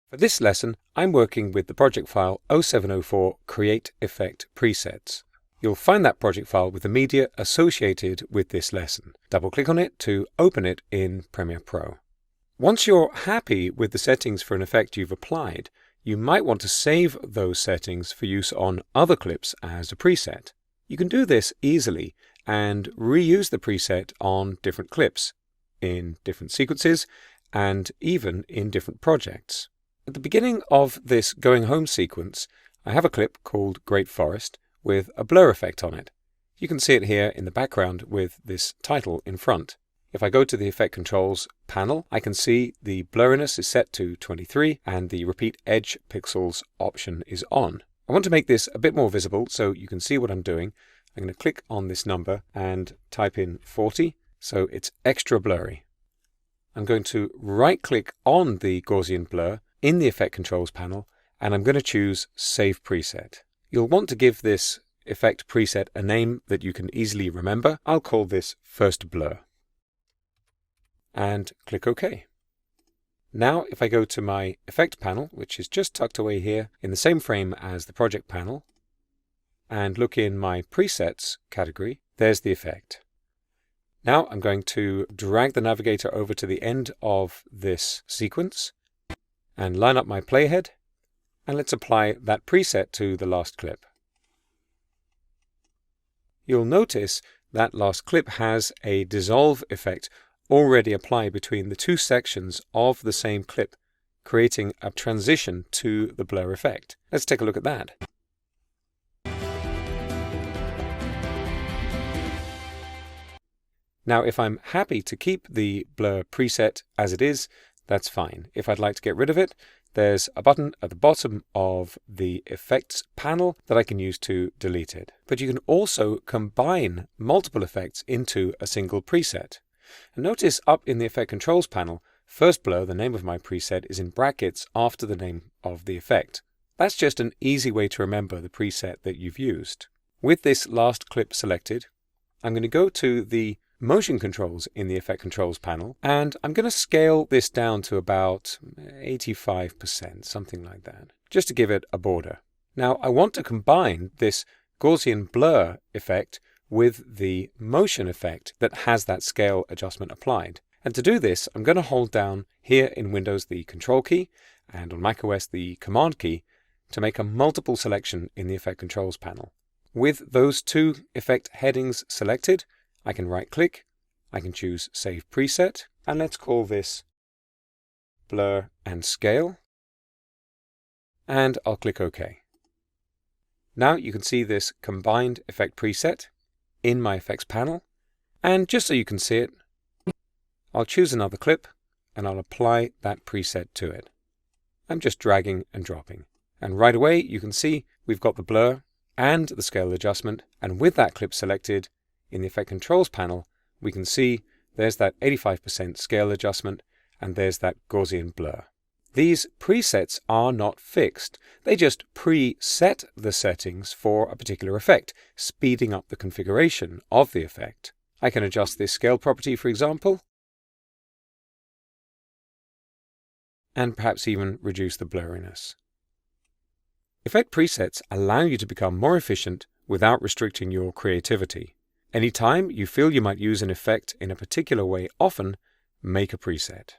For this lesson, I'm working with the project file 0704 Create Effect Presets. You'll find that project file with the media associated with this lesson. Double-click on it to open it in Premiere Pro. Once you're happy with the settings for an effect you've applied, you might want to save those settings for use on other clips as a preset. You can do this easily and reuse the preset on different clips, in different sequences, and even in different projects. At the beginning of this going home sequence, I have a clip called Great Forest with a blur effect on it. You can see it here in the background with this title in front. If I go to the Effect Controls panel, I can see the blurriness is set to 23 and the Repeat Edge Pixels option is on. I want to make this a bit more visible so you can see what I'm doing. I'm going to click on this number and type in 40 so it's extra blurry. I'm going to right-click on the Gaussian blur in the Effect Controls panel, and I'm going to choose Save Preset. You'll want to give this effect preset a name that you can easily remember. I'll call this First Blur. And click OK. Now if I go to my Effect panel, which is just tucked away here in the same frame as the Project panel, and look in my Presets category, there's the effect. Now I'm going to drag the navigator over to the end of this sequence and line up my playhead, and let's apply that preset to the last clip. You'll notice that last clip has a dissolve effect already applied between the two sections of the same clip, creating a transition to the blur effect. Let's take a look at that. Now, if I'm happy to keep the blur preset as it is, that's fine. If I'd like to get rid of it, there's a button at the bottom of the Effects panel that I can use to delete it. But you can also combine multiple effects into a single preset. And notice up in the Effect Controls panel, First Blur, the name of my preset, is in brackets after the name of the effect. That's just an easy way to remember the preset that you've used. With this last clip selected, I'm going to go to the Motion controls in the Effect Controls panel, and I'm going to scale this down to about 85%, something like that, just to give it a border. Now I want to combine this Gaussian blur effect with the motion effect that has that scale adjustment applied. And to do this, I'm going to hold down here in Windows the Control key and on macOS the Command key to make a multiple selection in the Effect Controls panel. With those two effect headings selected, I can right-click, I can choose Save Preset, and let's call this Blur and Scale, and I'll click OK. Now you can see this combined effect preset in my effects panel, and just so you can see it, I'll choose another clip and I'll apply that preset to it. I'm just dragging and dropping, and right away you can see we've got the blur and the scale adjustment, and with that clip selected, in the Effect Controls panel, we can see there's that 85% scale adjustment and there's that Gaussian blur. These presets are not fixed. They just preset the settings for a particular effect, speeding up the configuration of the effect. I can adjust this scale property, for example, and perhaps even reduce the blurriness. Effect presets allow you to become more efficient without restricting your creativity. Anytime you feel you might use an effect in a particular way often, make a preset.